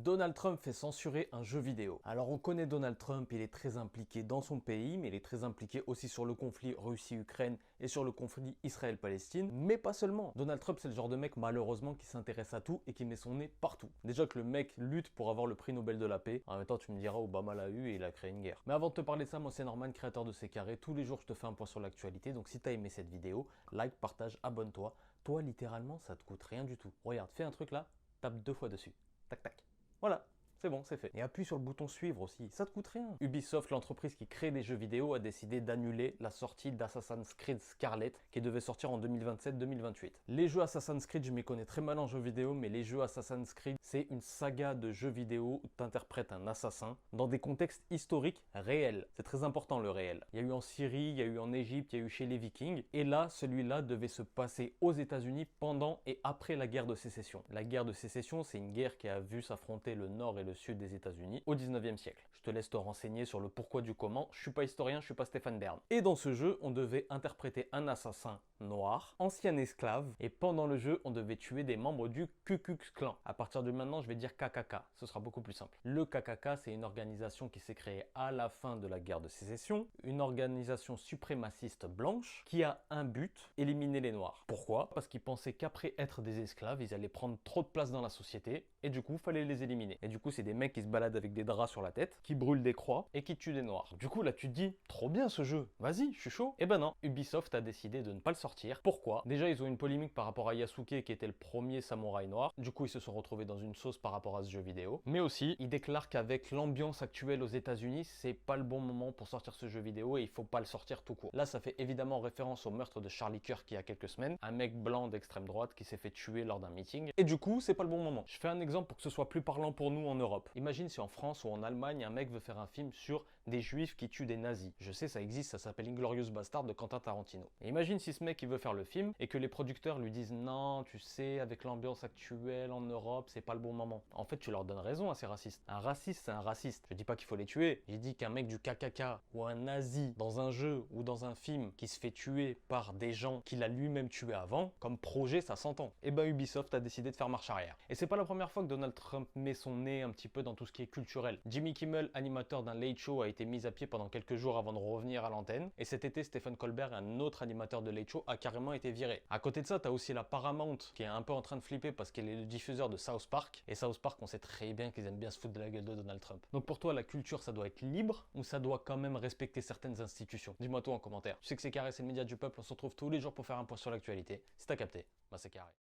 Donald Trump fait censurer un jeu vidéo. Alors on connaît Donald Trump, il est très impliqué dans son pays, mais il est très impliqué aussi sur le conflit Russie-Ukraine et sur le conflit Israël-Palestine, mais pas seulement. Donald Trump c'est le genre de mec malheureusement qui s'intéresse à tout et qui met son nez partout. Déjà que le mec lutte pour avoir le prix Nobel de la paix, en même temps tu me diras Obama l'a eu et il a créé une guerre. Mais avant de te parler de ça, moi c'est Norman, créateur de C'est Carré. Tous les jours je te fais un point sur l'actualité, donc si t'as aimé cette vidéo, like, partage, abonne-toi. Toi littéralement ça te coûte rien du tout. Regarde, fais un truc là, tape 2 fois dessus. Tac tac. Voilà, c'est bon, c'est fait. Et appuie sur le bouton suivre aussi, ça te coûte rien. Ubisoft, l'entreprise qui crée des jeux vidéo, a décidé d'annuler la sortie d'Assassin's Creed Scarlet qui devait sortir en 2027-2028. Les jeux Assassin's Creed, je m'y connais très mal en jeux vidéo, mais les jeux Assassin's Creed, c'est une saga de jeux vidéo où tu interprètes un assassin dans des contextes historiques réels. C'est très important le réel. Il y a eu en Syrie, il y a eu en Égypte, il y a eu chez les Vikings. Et là, celui-là devait se passer aux États-Unis pendant et après la guerre de sécession. La guerre de sécession, c'est une guerre qui a vu s'affronter le nord et le sud des États-Unis au 19e siècle. Je te laisse te renseigner sur le pourquoi du comment. Je suis pas historien, je suis pas Stéphane Bern. Et dans ce jeu, on devait interpréter un assassin noir, ancien esclave, et pendant le jeu, on devait tuer des membres du Ku Klux Klan. À partir de maintenant, je vais dire KKK, ce sera beaucoup plus simple. Le KKK, c'est une organisation qui s'est créée à la fin de la guerre de sécession, une organisation suprémaciste blanche qui a un but, éliminer les noirs. Pourquoi? Parce qu'ils pensaient qu'après être des esclaves, ils allaient prendre trop de place dans la société, et du coup, fallait les éliminer. Et du coup, c'est des mecs qui se baladent avec des draps sur la tête, qui brûlent des croix, et qui tuent des noirs. Du coup, là, tu te dis, trop bien ce jeu, vas-y, je suis chaud. Eh ben non, Ubisoft a décidé de ne pas le sortir. Pourquoi? Déjà, ils ont une polémique par rapport à Yasuke qui était le premier samouraï noir. Du coup, ils se sont retrouvés dans une sauce par rapport à ce jeu vidéo. Mais aussi, ils déclarent qu'avec l'ambiance actuelle aux États-Unis, c'est pas le bon moment pour sortir ce jeu vidéo et il faut pas le sortir tout court. Là, ça fait évidemment référence au meurtre de Charlie Kirk il y a quelques semaines, un mec blanc d'extrême droite qui s'est fait tuer lors d'un meeting. Et du coup, c'est pas le bon moment. Je fais un exemple pour que ce soit plus parlant pour nous en Europe. Imagine si en France ou en Allemagne, un mec veut faire un film sur des juifs qui tuent des nazis. Je sais, ça existe, ça s'appelle Inglourious Bastard de Quentin Tarantino. Et imagine si ce mec il veut faire le film et que les producteurs lui disent non, tu sais, avec l'ambiance actuelle en Europe, c'est pas le bon moment. En fait, tu leur donnes raison à ces racistes. Un raciste, c'est un raciste. Je dis pas qu'il faut les tuer. J'ai dit qu'un mec du KKK ou un nazi dans un jeu ou dans un film qui se fait tuer par des gens qu'il a lui-même tué avant, comme projet, ça s'entend. Et ben Ubisoft a décidé de faire marche arrière. Et c'est pas la première fois que Donald Trump met son nez un petit peu dans tout ce qui est culturel. Jimmy Kimmel, animateur d'un late show, a été mis à pied pendant quelques jours avant de revenir à l'antenne. Et cet été, Stephen Colbert, un autre animateur de late show, a carrément été viré. À côté de ça, t'as aussi la Paramount qui est un peu en train de flipper parce qu'elle est le diffuseur de South Park. Et South Park, on sait très bien qu'ils aiment bien se foutre de la gueule de Donald Trump. Donc pour toi, la culture, ça doit être libre ou ça doit quand même respecter certaines institutions? Dis-moi toi en commentaire. Tu sais que C'est Carré, c'est le média du peuple. On se retrouve tous les jours pour faire un point sur l'actualité. Si t'as capté, bah c'est carré.